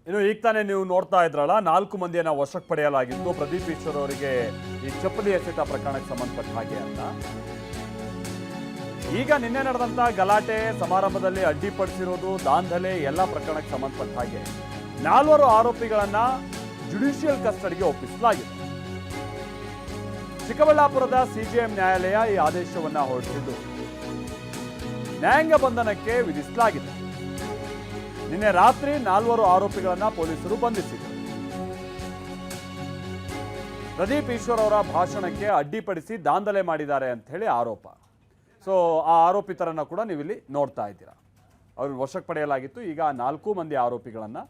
ಇನ್ನು ಈಗ ತಾನೇ ನೀವು ನೋಡ್ತಾ ಇದ್ರಲ್ಲ 4 ಮಂದಿಯನ್ನ ವಶಕ್ಕೆ ಪಡೆಯಲಾಗಿತ್ತು ಪ್ರದೀಪ್ ಈಶ್ವರ್ ಅವರಿಗೆ ಈ ಚಪ್ಪಲಿ ಎಸೆತ ಪ್ರಕರಣಕ್ಕೆ ಸಂಬಂಧಪಟ್ಟ ಹಾಗೆ ಅಂತ. ಈಗ ನಿನ್ನೆ ನಡೆದಂತ ಗಲಾಟೆ ಸಮಾರಂಭದಲ್ಲಿ ಅಡ್ಡಿಪಡಿಸಿರೋದು ದಾಂಧಲೆ ಎಲ್ಲ ಪ್ರಕರಣಕ್ಕೆ ಸಂಬಂಧಪಟ್ಟ ಹಾಗೆ 4 ಆರೋಪಿಗಳನ್ನ ಜುಡಿಷಿಯಲ್ ಕಸ್ಟಡಿಗೆ ಒಪ್ಪಿಸಲಾಗಿದೆ. ಚಿಕ್ಕಬಳ್ಳಾಪುರದ ಸಿಜೆಎಂ ನ್ಯಾಯಾಲಯ ಈ ಆದೇಶವನ್ನ ಹೊರಡಿಸಿದ್ದು ನ್ಯಾಯಾಂಗ ಬಂಧನಕ್ಕೆ ವಿಧಿಸಲಾಗಿದೆ. ನಿನ್ನೆ ರಾತ್ರಿ 4 ಆರೋಪಿಗಳನ್ನ ಪೊಲೀಸರು ಬಂಧಿಸಿದರು. ಪ್ರದೀಪ್ ಈಶ್ವರ್ ಅವರ ಭಾಷಣಕ್ಕೆ ಅಡ್ಡಿಪಡಿಸಿ ದಾಂಧಲೆ ಮಾಡಿದ್ದಾರೆ ಅಂತ ಹೇಳಿ ಆರೋಪ. ಸೊ ಆ ಆರೋಪಿತರನ್ನ ಕೂಡ ನೀವಿಲ್ಲಿ ನೋಡ್ತಾ ಇದ್ದೀರಾ. ಅವ್ರಿಗೆ ವಶಕ್ಕೆ ಪಡೆಯಲಾಗಿತ್ತು. ಈಗ 4 ಮಂದಿ ಆರೋಪಿಗಳನ್ನ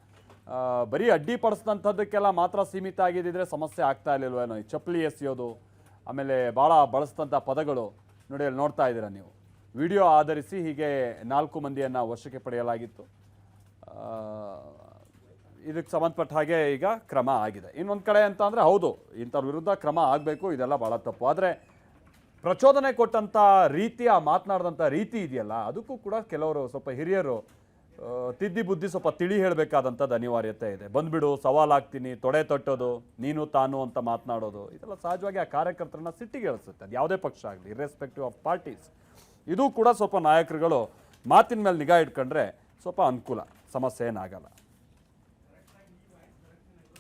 ಬರೀ ಅಡ್ಡಿಪಡಿಸಿದಂಥದ್ದಕ್ಕೆಲ್ಲ ಮಾತ್ರ ಸೀಮಿತ ಆಗಿದ್ದಿದ್ರೆ ಸಮಸ್ಯೆ ಆಗ್ತಾ ಇರಲಿಲ್ವೇನೋ. ಈ ಚಪ್ಪಲಿ ಎಸೆಯೋದು, ಆಮೇಲೆ ಭಾಳ ಬಳಸಿದಂಥ ಪದಗಳು ನೋಡಿ ಅಲ್ಲಿ ನೋಡ್ತಾ ಇದ್ದೀರಾ ನೀವು. ವಿಡಿಯೋ ಆಧರಿಸಿ ಹೀಗೆ 4 ಮಂದಿಯನ್ನು ವಶಕ್ಕೆ ಪಡೆಯಲಾಗಿತ್ತು. ಇದಕ್ಕೆ ಸಂಬಂಧಪಟ್ಟ ಹಾಗೆ ಈಗ ಕ್ರಮ ಆಗಿದೆ. ಇನ್ನೊಂದು ಕಡೆ ಅಂತ ಅಂದರೆ ಹೌದು, ಇಂಥವ್ರ ವಿರುದ್ಧ ಕ್ರಮ ಆಗಬೇಕು, ಇದೆಲ್ಲ ಭಾಳ ತಪ್ಪು. ಆದರೆ ಪ್ರಚೋದನೆ ಕೊಟ್ಟಂಥ ರೀತಿ, ಆ ಮಾತನಾಡಿದಂಥ ರೀತಿ ಇದೆಯಲ್ಲ, ಅದಕ್ಕೂ ಕೂಡ ಕೆಲವರು ಸ್ವಲ್ಪ ಹಿರಿಯರು ತಿದ್ದಿ ಬುದ್ಧಿ ಸ್ವಲ್ಪ ತಿಳಿ ಹೇಳಬೇಕಾದಂಥದ್ದು ಅನಿವಾರ್ಯತೆ ಇದೆ. ಬಂದ್ಬಿಡು, ಸವಾಲಾಗ್ತೀನಿ, ತೊಡೆ ತಟ್ಟೋದು, ನೀನು ತಾನು ಅಂತ ಮಾತನಾಡೋದು, ಇದೆಲ್ಲ ಸಹಜವಾಗಿ ಆ ಕಾರ್ಯಕರ್ತರನ್ನ ಸಿಟ್ಟಿಗೆ ಇಳಿಸುತ್ತೆ. ಅದು ಯಾವುದೇ ಪಕ್ಷ ಆಗಲಿ, ಇರ್ರೆಸ್ಪೆಕ್ಟಿವ್ ಆಫ್ ಪಾರ್ಟೀಸ್. ಇದು ಕೂಡ ಸ್ವಲ್ಪ ನಾಯಕರುಗಳು ಮಾತಿನ ಮೇಲೆ ನಿಗಾ ಇಟ್ಕೊಂಡ್ರೆ ಸ್ವಲ್ಪ ಅನುಕೂಲ, ಸಮಸ್ಯೆ ಏನಾಗಲ್ಲ.